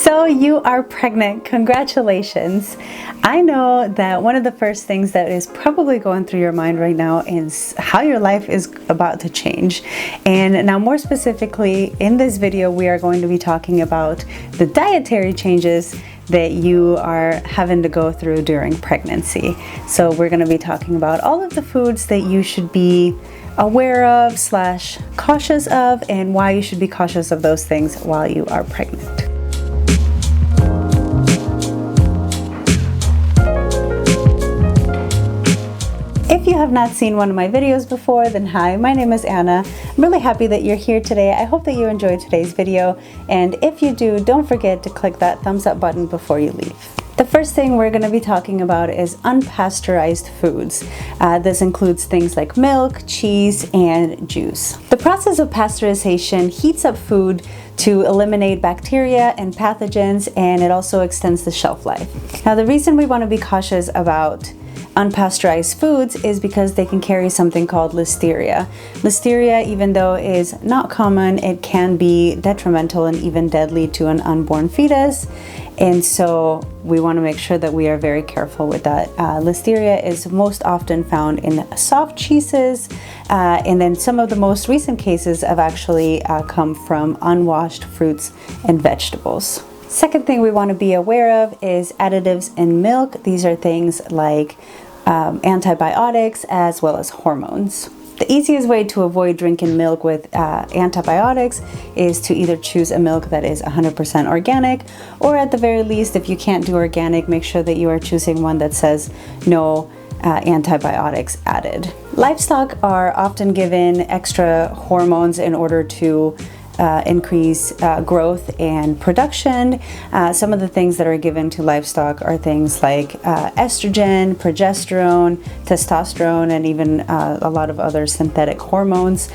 So you are pregnant. Congratulations. I know that one of the first things that is probably going through your mind right now is how your life is about to change. And now more specifically in this video, we are going to be talking about the dietary changes that you are having to go through during pregnancy. So we're going to be talking about all of the foods that you should be aware of / cautious of, and why you should be cautious of those things while you are pregnant. If you have not seen one of my videos before, then hi, my name is Anna. I'm really happy that you're here today. I hope that you enjoyed today's video, and if you do, don't forget to click that thumbs up button before you leave. The first thing we're going to be talking about is unpasteurized foods. This includes things like milk, cheese, and juice. The process of pasteurization heats up food to eliminate bacteria and pathogens, and it also extends the shelf life. Now, the reason we want to be cautious about unpasteurized foods is because they can carry something called listeria. Listeria, even though is not common, it can be detrimental and even deadly to an unborn fetus. And so we want to make sure that we are very careful with that. Listeria is most often found in soft cheeses, and then some of the most recent cases have actually come from unwashed fruits and vegetables. Second thing we want to be aware of is additives in milk. These are things like antibiotics as well as hormones. The easiest way to avoid drinking milk with antibiotics is to either choose a milk that is 100% organic, or at the very least, if you can't do organic, make sure that you are choosing one that says no antibiotics added. Livestock are often given extra hormones in order to increase growth and production. Some of the things that are given to livestock are things like estrogen, progesterone, testosterone, and even a lot of other synthetic hormones.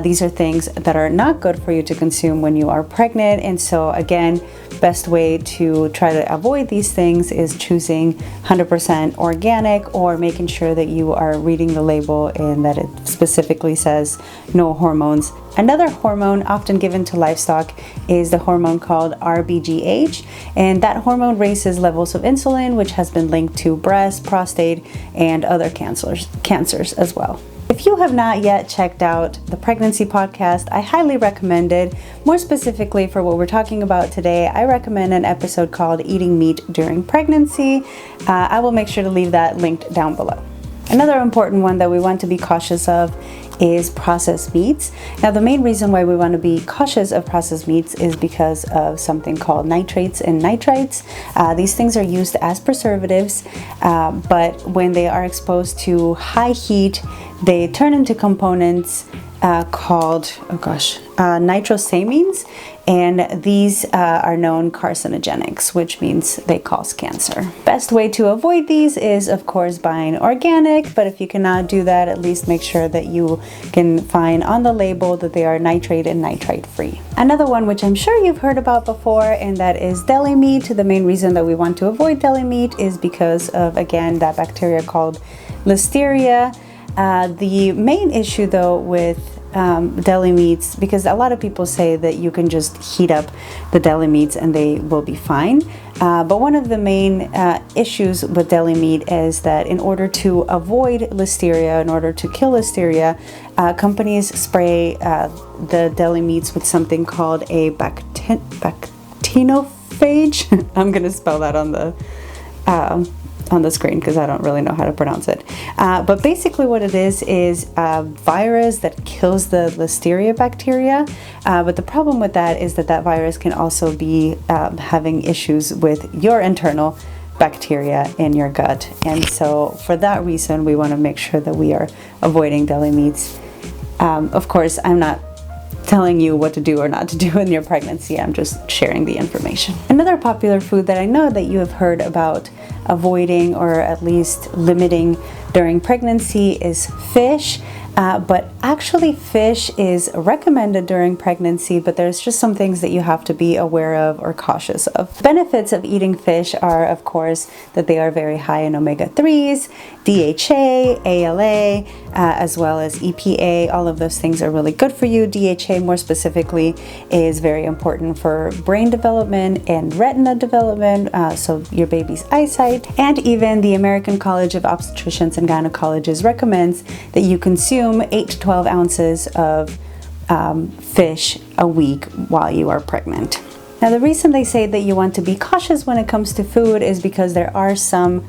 These are things that are not good for you to consume when you are pregnant, and so again, best way to try to avoid these things is choosing 100% organic, or making sure that you are reading the label and that it specifically says no hormones. Another hormone often given to livestock is the hormone called RBGH, and that hormone raises levels of insulin, which has been linked to breast, prostate, and other cancers as well. If you have not yet checked out the pregnancy podcast, I highly recommend it. More specifically for what we're talking about today, I recommend an episode called Eating Meat During Pregnancy. I will make sure to leave that linked down below. Another important one that we want to be cautious of is processed meats. Now, the main reason why we want to be cautious of processed meats is because of something called nitrates and nitrites. These things are used as preservatives, but when they are exposed to high heat, they turn into components called, nitrosamines, and these are known carcinogenics, which means they cause cancer. Best way to avoid these is, of course, buying organic, but if you cannot do that, at least make sure that you can find on the label that they are nitrate and nitrite free. Another one which I'm sure you've heard about before, and that is deli meat. The main reason that we want to avoid deli meat is because of, again, that bacteria called listeria. The main issue though with deli meats, because a lot of people say that you can just heat up the deli meats and they will be fine, but one of the main issues with deli meat is that in order to avoid listeria, in order to kill listeria, companies spray the deli meats with something called a bacteriophage. I'm gonna spell that on the screen because I don't really know how to pronounce it. But basically what it is a virus that kills the listeria bacteria. But the problem with that is that virus can also be having issues with your internal bacteria in your gut. And so for that reason, we want to make sure that we are avoiding deli meats. Of course, I'm not telling you what to do or not to do in your pregnancy. I'm just sharing the information. Another popular food that I know that you have heard about avoiding or at least limiting during pregnancy is fish. But actually fish is recommended during pregnancy, but there's just some things that you have to be aware of or cautious of. Benefits of eating fish are, of course, that they are very high in omega-3s, DHA, ALA, as well as EPA. All of those things are really good for you. DHA more specifically is very important for brain development and retina development, so your baby's eyesight. And even the American College of Obstetricians and Gynecologists recommends that you consume 8 to 12 ounces of fish a week while you are pregnant. Now, the reason they say that you want to be cautious when it comes to food is because there are some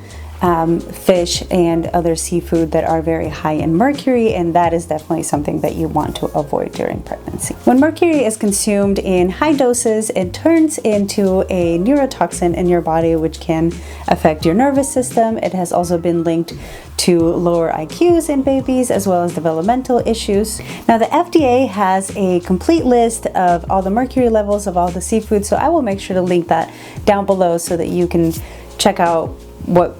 fish and other seafood that are very high in mercury, and that is definitely something that you want to avoid during pregnancy. When mercury is consumed in high doses, it turns into a neurotoxin in your body, which can affect your nervous system. It has also been linked to lower IQs in babies, as well as developmental issues. Now, the FDA has a complete list of all the mercury levels of all the seafood, so I will make sure to link that down below so that you can check out what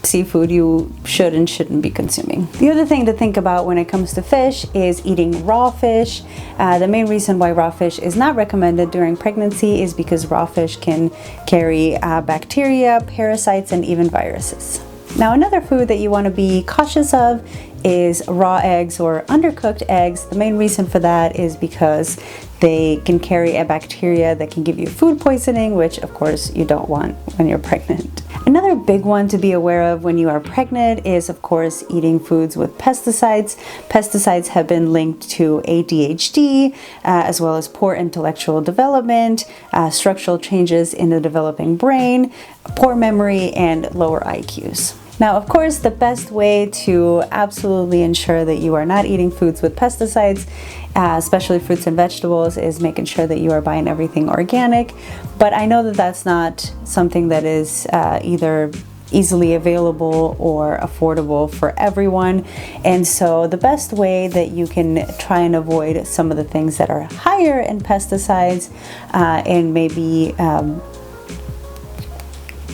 seafood you should and shouldn't be consuming. The other thing to think about when it comes to fish is eating raw fish. The main reason why raw fish is not recommended during pregnancy is because raw fish can carry bacteria, parasites, and even viruses. Now, another food that you want to be cautious of is raw eggs or undercooked eggs. The main reason for that is because they can carry a bacteria that can give you food poisoning, which of course you don't want when you're pregnant. Another big one to be aware of when you are pregnant is, of course, eating foods with pesticides. Pesticides have been linked to ADHD, as well as poor intellectual development, structural changes in the developing brain, poor memory, and lower IQs. Now, of course, the best way to absolutely ensure that you are not eating foods with pesticides, especially fruits and vegetables, is making sure that you are buying everything organic. But I know that that's not something that is either easily available or affordable for everyone. And so the best way that you can try and avoid some of the things that are higher in pesticides and maybe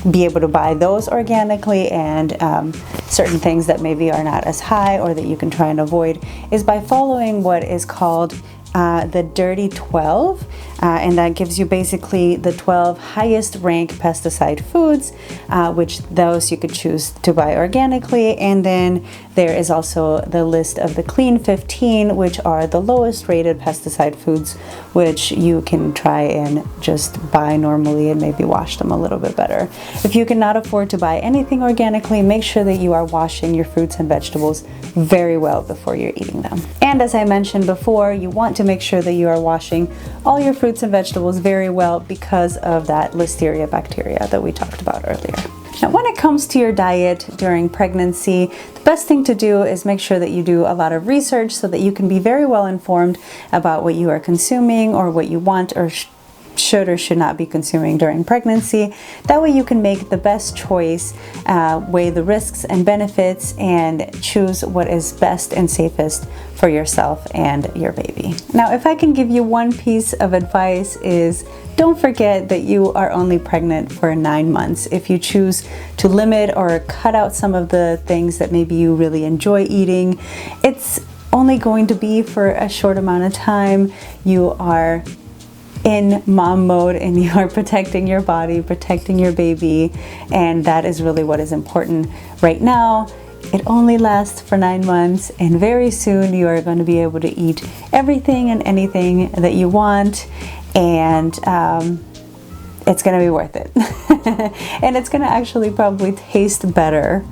be able to buy those organically, and certain things that maybe are not as high or that you can try and avoid, is by following what is called the Dirty 12, and that gives you basically the 12 highest ranked pesticide foods, which those you could choose to buy organically. And then there is also the list of the Clean 15, which are the lowest rated pesticide foods, which you can try and just buy normally and maybe wash them a little bit better. If you cannot afford to buy anything organically, make sure that you are washing your fruits and vegetables very well before you're eating them. And as I mentioned before, you want to make sure that you are washing all your fruits and vegetables very well because of that Listeria bacteria that we talked about earlier. Now, when it comes to your diet during pregnancy, the best thing to do is make sure that you do a lot of research so that you can be very well informed about what you are consuming or what you want or should or should not be consuming during pregnancy. That way you can make the best choice, weigh the risks and benefits, and choose what is best and safest for yourself and your baby. Now, if I can give you one piece of advice, is don't forget that you are only pregnant for 9 months. If you choose to limit or cut out some of the things that maybe you really enjoy eating, it's only going to be for a short amount of time. You are in mom mode and you are protecting your body, protecting your baby, and that is really what is important right now. It only lasts for 9 months, and very soon you are going to be able to eat everything and anything that you want, and it's going to be worth it. And it's going to actually probably taste better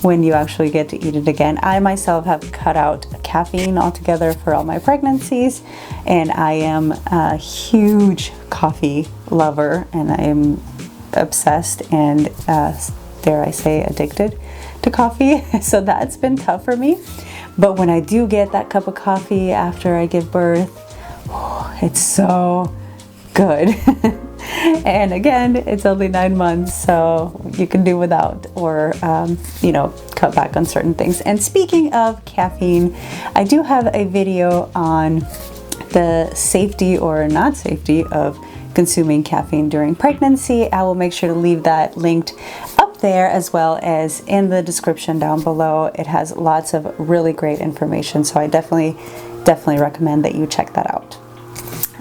when you actually get to eat it again. I myself have cut out caffeine altogether for all my pregnancies, and I am a huge coffee lover, and I am obsessed and dare I say addicted to coffee. So that's been tough for me. But when I do get that cup of coffee after I give birth, it's so good. And again, it's only 9 months, so you can do without, or cut back on certain things. And speaking of caffeine, I do have a video on the safety or not safety of consuming caffeine during pregnancy. I will make sure to leave that linked up up there as well as in the description down below. It has lots of really great information, so I definitely recommend that you check that out.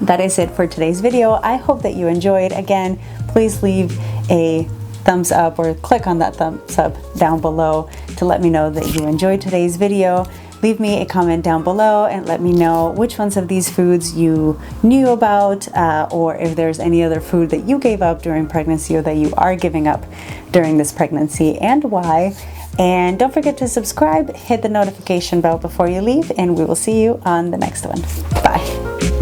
That is it for today's video. I hope that you enjoyed. Again, please leave a thumbs up or click on that thumbs up down below to let me know that you enjoyed today's video. Leave me a comment down below and let me know which ones of these foods you knew about, or if there's any other food that you gave up during pregnancy or that you are giving up during this pregnancy, and why. And don't forget to subscribe, hit the notification bell before you leave, and we will see you on the next one. Bye.